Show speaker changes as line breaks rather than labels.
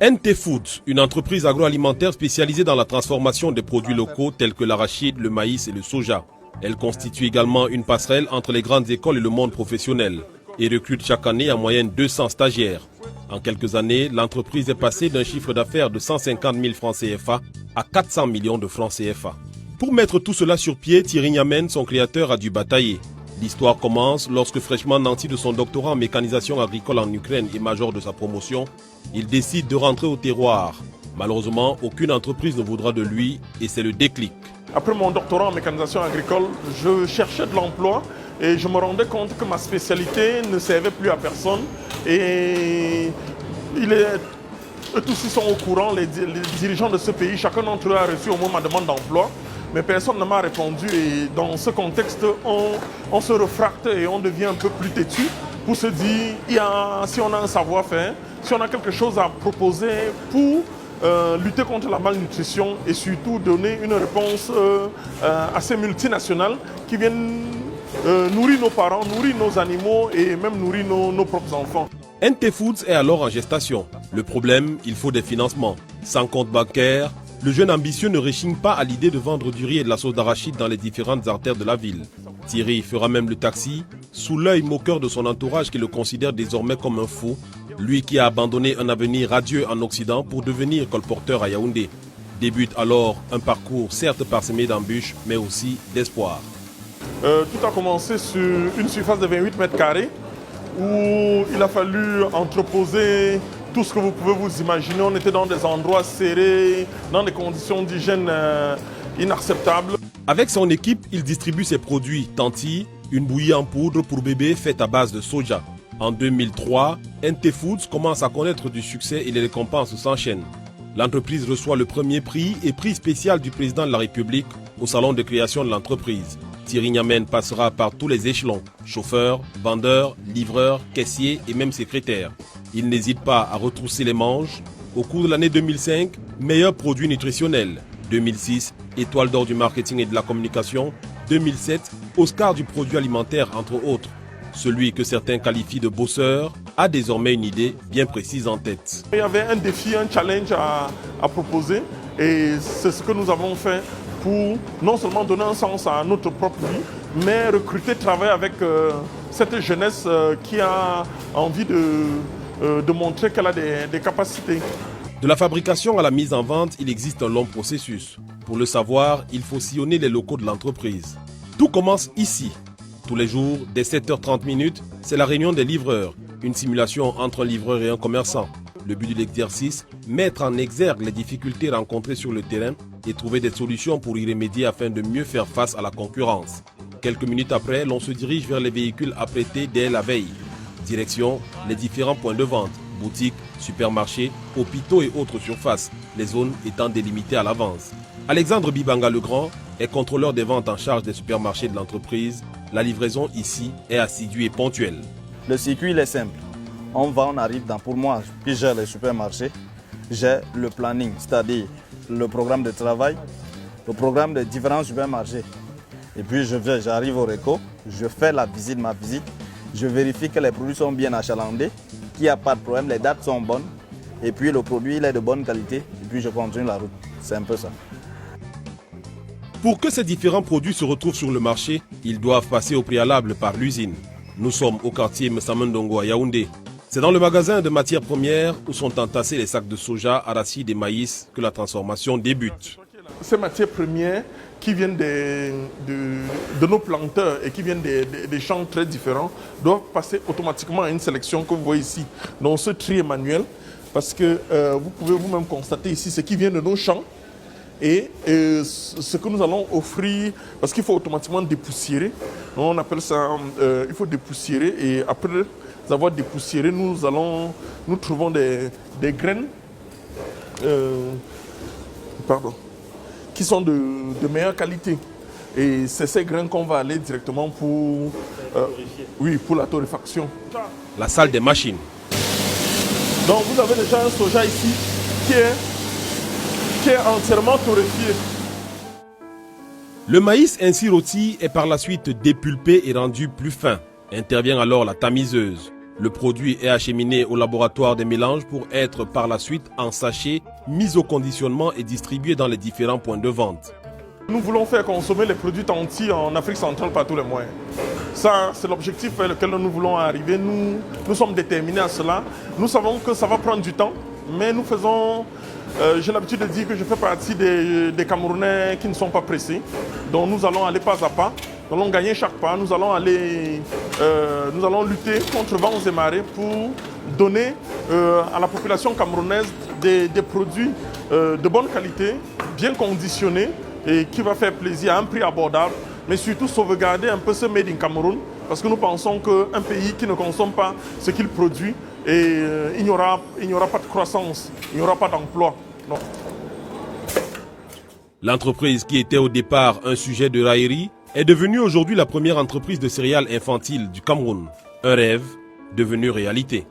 NT Foods, une entreprise agroalimentaire spécialisée dans la transformation des produits locaux tels que l'arachide, le maïs et le soja. Elle constitue également une passerelle entre les grandes écoles et le monde professionnel et recrute chaque année en moyenne 200 stagiaires. En quelques années, l'entreprise est passée d'un chiffre d'affaires de 150 000 francs CFA à 400 millions de francs CFA. Pour mettre tout cela sur pied, Thierry Niamen, son créateur, a dû batailler. L'histoire commence lorsque, fraîchement nanti de son doctorat en mécanisation agricole en Ukraine et major de sa promotion, il décide de rentrer au terroir. Malheureusement, aucune entreprise ne voudra de lui et c'est le déclic.
Après mon doctorat en mécanisation agricole, je cherchais de l'emploi et je me rendais compte que ma spécialité ne servait plus à personne. Et tous ils sont au courant, les dirigeants de ce pays, chacun d'entre eux a reçu au moins ma demande d'emploi. Mais personne ne m'a répondu et dans ce contexte, on se refracte et on devient un peu plus têtu pour se dire, si on a un savoir-faire, si on a quelque chose à proposer pour lutter contre la malnutrition et surtout donner une réponse à ces multinationales qui viennent nourrir nos parents, nourrir nos animaux et même nourrir nos propres enfants.
NT Foods est alors en gestation. Le problème, il faut des financements. Sans compte bancaire, le jeune ambitieux ne réchigne pas à l'idée de vendre du riz et de la sauce d'arachide dans les différentes artères de la ville. Thierry fera même le taxi, sous l'œil moqueur de son entourage qui le considère désormais comme un fou, lui qui a abandonné un avenir radieux en Occident pour devenir colporteur à Yaoundé. Débute alors un parcours certes parsemé d'embûches, mais aussi d'espoir.
Tout a commencé sur une surface de 28 mètres carrés où il a fallu entreposer tout ce que vous pouvez vous imaginer. On était dans des endroits serrés, dans des conditions d'hygiène inacceptables.
Avec son équipe, il distribue ses produits Tanti, une bouillie en poudre pour bébé faite à base de soja. En 2003, NT Foods commence à connaître du succès et les récompenses s'enchaînent. L'entreprise reçoit le premier prix et prix spécial du président de la République au salon de création de l'entreprise. Thierry Niamen passera par tous les échelons, chauffeur, vendeur, livreur, caissier et même secrétaire. Il n'hésite pas à retrousser les manches. Au cours de l'année 2005, meilleur produit nutritionnel. 2006, étoile d'or du marketing et de la communication. 2007, Oscar du produit alimentaire entre autres. Celui que certains qualifient de bosseur a désormais une idée bien précise en tête.
Il y avait un défi, un challenge à proposer et c'est ce que nous avons fait pour non seulement donner un sens à notre propre vie, mais recruter, travailler avec cette jeunesse qui a envie de montrer qu'elle a des capacités.
De la fabrication à la mise en vente, il existe un long processus. Pour le savoir, il faut sillonner les locaux de l'entreprise. Tout commence ici. Tous les jours, dès 7h30, c'est la réunion des livreurs. Une simulation entre un livreur et un commerçant. Le but de l'exercice, mettre en exergue les difficultés rencontrées sur le terrain et trouver des solutions pour y remédier afin de mieux faire face à la concurrence. Quelques minutes après, l'on se dirige vers les véhicules apprêtés dès la veille. Direction, les différents points de vente, boutiques, supermarchés, hôpitaux et autres surfaces, les zones étant délimitées à l'avance. Alexandre Bibanga Legrand est contrôleur des ventes en charge des supermarchés de l'entreprise. La livraison ici est assidue et ponctuelle.
Le circuit il est simple. On va, on arrive dans, pour moi, qui gère les supermarchés, j'ai le planning, c'est-à-dire le programme de travail, le programme de différents supermarchés. Et puis j'arrive au réco, je fais ma visite, je vérifie que les produits sont bien achalandés, qu'il n'y a pas de problème, les dates sont bonnes, et puis le produit il est de bonne qualité, et puis je continue la route. C'est un peu ça.
Pour que ces différents produits se retrouvent sur le marché, ils doivent passer au préalable par l'usine. Nous sommes au quartier Messamendongo à Yaoundé. C'est dans le magasin de matières premières où sont entassés les sacs de soja, arachides et maïs que la transformation débute.
Ces matières premières qui viennent de nos planteurs et qui viennent des champs très différents doivent passer automatiquement à une sélection que vous voyez ici. Donc ce tri est manuel parce que vous pouvez vous-même constater ici ce qui vient de nos champs et ce que nous allons offrir, parce qu'il faut automatiquement dépoussiérer. On appelle ça, il faut dépoussiérer et après avoir dépoussiéré, nous trouvons des graines qui sont de meilleure qualité. Et c'est ces graines qu'on va aller directement pour la torréfaction.
La salle des machines.
Donc vous avez déjà un soja ici qui est entièrement torréfié.
Le maïs ainsi rôti est par la suite dépulpé et rendu plus fin. Intervient alors la tamiseuse. Le produit est acheminé au laboratoire des mélanges pour être par la suite en sachet, mis au conditionnement et distribué dans les différents points de vente.
Nous voulons faire consommer les produits Tanti en Afrique centrale par tous les moyens. Ça, c'est l'objectif vers lequel nous voulons arriver. Nous sommes déterminés à cela. Nous savons que ça va prendre du temps, mais nous faisons... j'ai l'habitude de dire que je fais partie des Camerounais qui ne sont pas pressés. Donc nous allons aller pas à pas. Nous allons gagner chaque pas. Nous allons lutter contre vents et marées pour donner à la population camerounaise des produits de bonne qualité, bien conditionnés et qui va faire plaisir à un prix abordable, mais surtout sauvegarder un peu ce Made in Cameroun, parce que nous pensons qu'un pays qui ne consomme pas ce qu'il produit, il n'y aura pas de croissance, il n'y aura pas d'emploi.
L'entreprise qui était au départ un sujet de raillerie est devenue aujourd'hui la première entreprise de céréales infantiles du Cameroun. Un rêve devenu réalité.